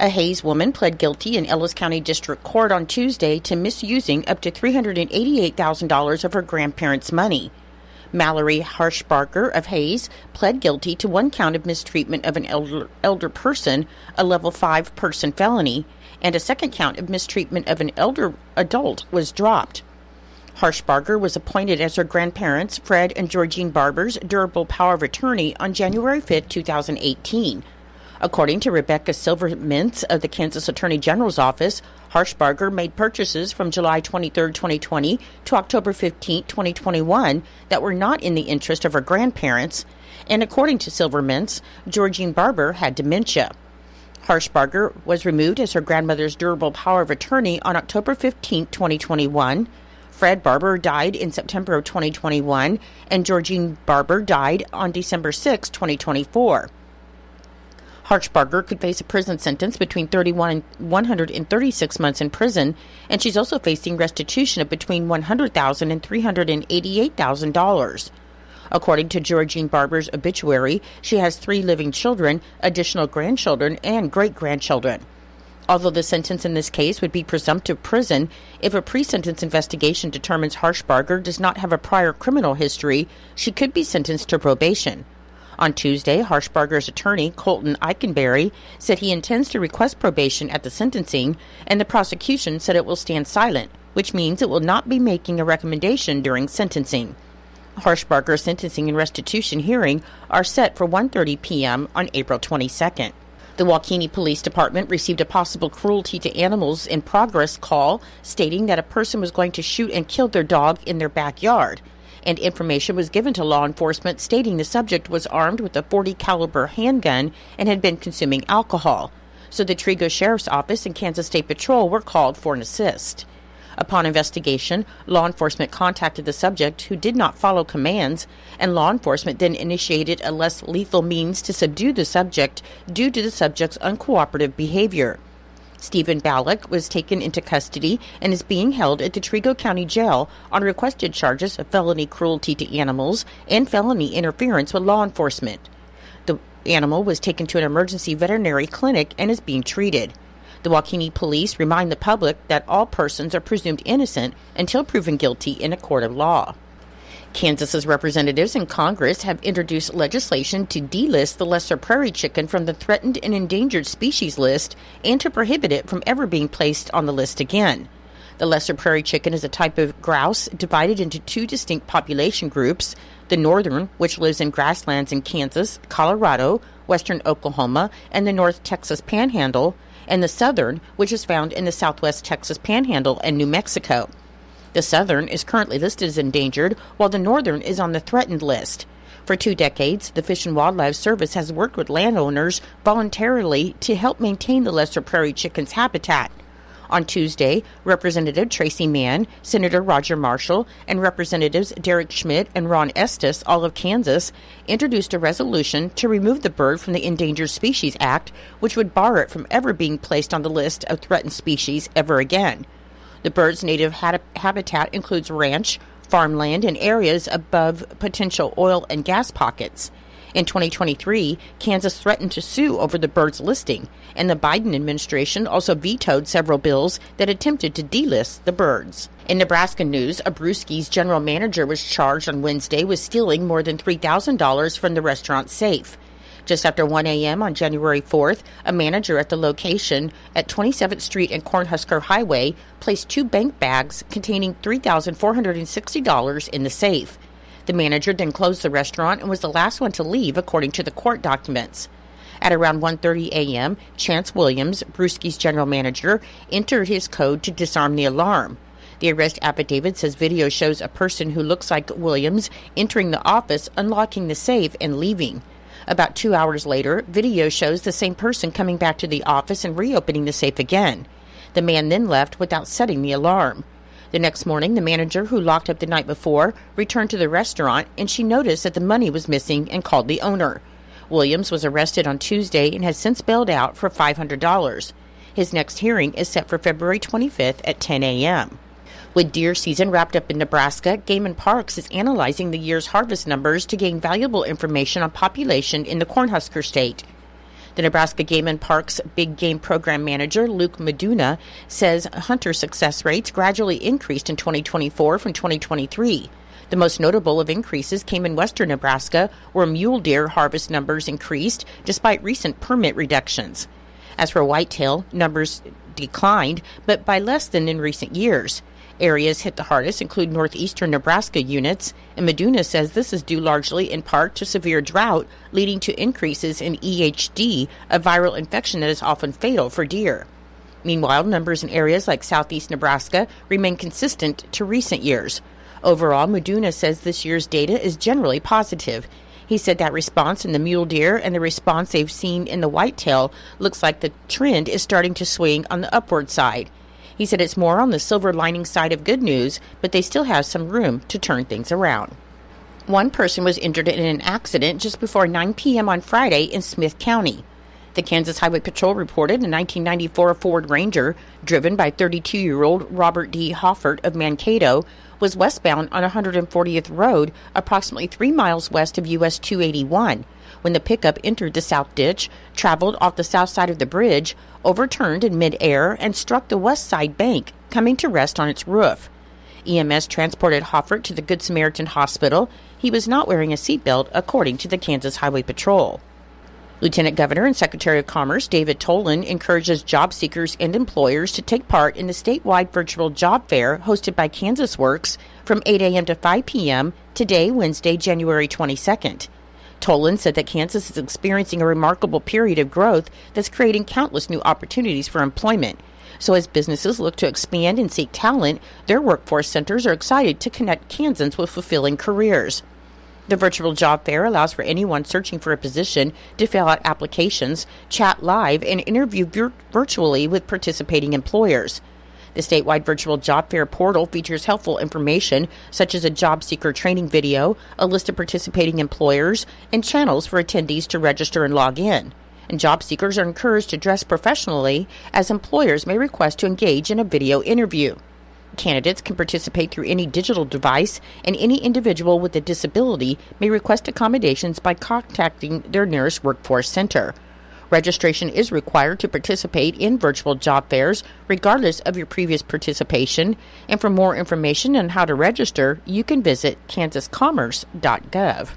A Hayes woman pled guilty in Ellis County District Court on Tuesday to misusing up to $388,000 of her grandparents' money. Mallory Harshbarger of Hayes pled guilty to one count of mistreatment of an elder person, a level 5 person felony, and a second count of mistreatment of an elder adult was dropped. Harshbarger was appointed as her grandparents, Fred and Georgine Barber's durable power of attorney on January 5, 2018. According to Rebecca Silvermintz of the Kansas Attorney General's Office, Harshbarger made purchases from July 23, 2020 to October 15, 2021 that were not in the interest of her grandparents, and according to Silvermintz, Georgine Barber had dementia. Harshbarger was removed as her grandmother's durable power of attorney on October 15, 2021. Fred Barber died in September of 2021, and Georgine Barber died on December 6, 2024. Harshbarger could face a prison sentence between 31 and 136 months in prison, and she's also facing restitution of between $100,000 and $388,000. According to Georgine Barber's obituary, she has 3 living children, additional grandchildren, and great-grandchildren. Although the sentence in this case would be presumptive prison, if a pre-sentence investigation determines Harshbarger does not have a prior criminal history, she could be sentenced to probation. On Tuesday, Harshbarger's attorney, Colton Eikenberry, said he intends to request probation at the sentencing, and the prosecution said it will stand silent, which means it will not be making a recommendation during sentencing. Harshbarger's sentencing and restitution hearing are set for 1:30 p.m. on April 22nd. The Waukene Police Department received a possible cruelty to animals in progress call stating that a person was going to shoot and kill their dog in their backyard, and information was given to law enforcement stating the subject was armed with a .40 caliber handgun and had been consuming alcohol. So the Trego Sheriff's Office and Kansas State Patrol were called for an assist. Upon investigation, law enforcement contacted the subject, who did not follow commands, and law enforcement then initiated a less lethal means to subdue the subject due to the subject's uncooperative behavior. Stephen Ballack was taken into custody and is being held at the Trego County Jail on requested charges of felony cruelty to animals and felony interference with law enforcement. The animal was taken to an emergency veterinary clinic and is being treated. The Waukene police remind the public that all persons are presumed innocent until proven guilty in a court of law. Kansas's representatives in Congress have introduced legislation to delist the lesser prairie chicken from the threatened and endangered species list and to prohibit it from ever being placed on the list again. The lesser prairie chicken is a type of grouse divided into 2 distinct population groups: the northern, which lives in grasslands in Kansas, Colorado, western Oklahoma, and the North Texas Panhandle, and the southern, which is found in the southwest Texas Panhandle and New Mexico. The southern is currently listed as endangered, while the northern is on the threatened list. For 2 decades, the Fish and Wildlife Service has worked with landowners voluntarily to help maintain the lesser prairie chicken's habitat. On Tuesday, Representative Tracy Mann, Senator Roger Marshall, and Representatives Derek Schmidt and Ron Estes, all of Kansas, introduced a resolution to remove the bird from the Endangered Species Act, which would bar it from ever being placed on the list of threatened species ever again. The bird's native habitat includes ranch, farmland, and areas above potential oil and gas pockets. In 2023, Kansas threatened to sue over the bird's listing, and the Biden administration also vetoed several bills that attempted to delist the birds. In Nebraska news, a Brewski's general manager was charged on Wednesday with stealing more than $3,000 from the restaurant safe. Just after 1 a.m. on January 4th, a manager at the location at 27th Street and Cornhusker Highway placed 2 bank bags containing $3,460 in the safe. The manager then closed the restaurant and was the last one to leave, according to the court documents. At around 1:30 a.m., Chance Williams, Brewski's general manager, entered his code to disarm the alarm. The arrest affidavit says video shows a person who looks like Williams entering the office, unlocking the safe, and leaving. About 2 hours later, video shows the same person coming back to the office and reopening the safe again. The man then left without setting the alarm. The next morning, the manager, who locked up the night before, returned to the restaurant, and she noticed that the money was missing and called the owner. Williams was arrested on Tuesday and has since bailed out for $500. His next hearing is set for February 25th at 10 a.m. With deer season wrapped up in Nebraska, Game and Parks is analyzing the year's harvest numbers to gain valuable information on population in the Cornhusker State. The The Nebraska Game and Parks Big Game Program Manager, Luke Meduna, says hunter success rates gradually increased in 2024 from 2023. The most notable of increases came in western Nebraska, where mule deer harvest numbers increased despite recent permit reductions. As for whitetail, numbers declined, but by less than in recent years. Areas hit the hardest include northeastern Nebraska units, and Meduna says this is due largely in part to severe drought, leading to increases in EHD, a viral infection that is often fatal for deer. Meanwhile, numbers in areas like southeast Nebraska remain consistent to recent years. Overall, Meduna says this year's data is generally positive. He said that response in the mule deer and the response they've seen in the whitetail looks like the trend is starting to swing on the upward side. He said it's more on the silver lining side of good news, but they still have some room to turn things around. One person was injured in an accident just before 9 p.m. on Friday in Smith County. The Kansas Highway Patrol reported a 1994 Ford Ranger, driven by 32-year-old Robert D. Hoffert of Mankato, was westbound on 140th Road, approximately 3 miles west of US 281, when the pickup entered the south ditch, traveled off the south side of the bridge, overturned in mid-air, and struck the west side bank, coming to rest on its roof. EMS transported Hoffert to the Good Samaritan Hospital. He was not wearing a seatbelt, according to the Kansas Highway Patrol. Lieutenant Governor and Secretary of Commerce David Tolan encourages job seekers and employers to take part in the statewide virtual job fair hosted by Kansas Works from 8 a.m. to 5 p.m. today, Wednesday, January 22nd. Tolan said that Kansas is experiencing a remarkable period of growth that's creating countless new opportunities for employment. So as businesses look to expand and seek talent, their workforce centers are excited to connect Kansans with fulfilling careers. The virtual job fair allows for anyone searching for a position to fill out applications, chat live, and interview virtually with participating employers. The statewide virtual job fair portal features helpful information such as a job seeker training video, a list of participating employers, and channels for attendees to register and log in. And job seekers are encouraged to dress professionally, as employers may request to engage in a video interview. Candidates can participate through any digital device, and any individual with a disability may request accommodations by contacting their nearest workforce center. Registration is required to participate in virtual job fairs, regardless of your previous participation. And for more information on how to register, you can visit kansascommerce.gov.